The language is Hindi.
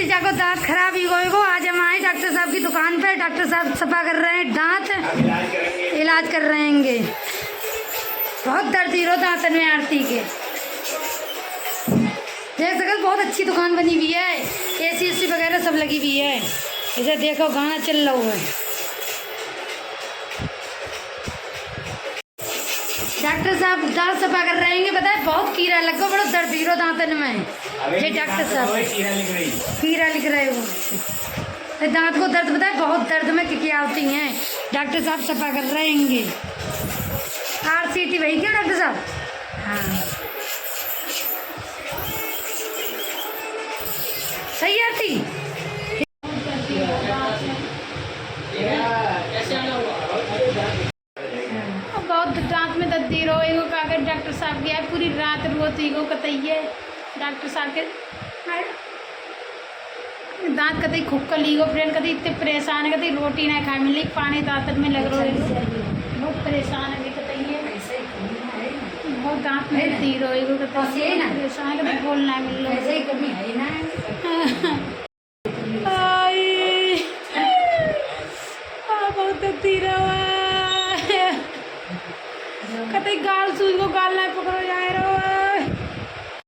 ऋचा को दांत खराब ही गए को। आज हम आए डॉक्टर साहब की दुकान पर। डॉक्टर साहब सफा कर रहे हैं दांत, इलाज कर रहे हैं। बहुत दर्द ही रो दांतन में आरती के। देख सकते बहुत अच्छी दुकान बनी हुई है, एसी एसी वगैरह सब लगी हुई है। इसे देखो गाना चल रहा हुआ है। डॉक्टर साहब दांत सफा कर रहे हैं। बताए बहुत कीड़ा लग गया, बड़ा दर्द हीरो दांतन में। ये डॉक्टर साहब कीड़ा लिख रहे हो दांत को दर्द। बताए बहुत दर्द में क्या होती हैं। डॉक्टर साहब सफा कर रहे हैं। RCT वही क्या डॉक्टर साहब? हाँ सही आरती। बहुत दांत में दर्द रो एगो कागज डॉक्टर साहब गया पूरी रात रोती एगो कतइये डॉक्टर साहब के दांत कतई खुक्का लीगो फ्रेंड कतई इतने परेशान है, कतई रोटी ना खा मिली, पानी दांत में लग रहा है। बहुत परेशान है कतइये, बहुत दांत में दर्द रो एगो कतई परेशान कतई बोलना मिल बहुत दर्द रहा कतई गाल सूझ को गाल ना पकड़ो जाए रहो।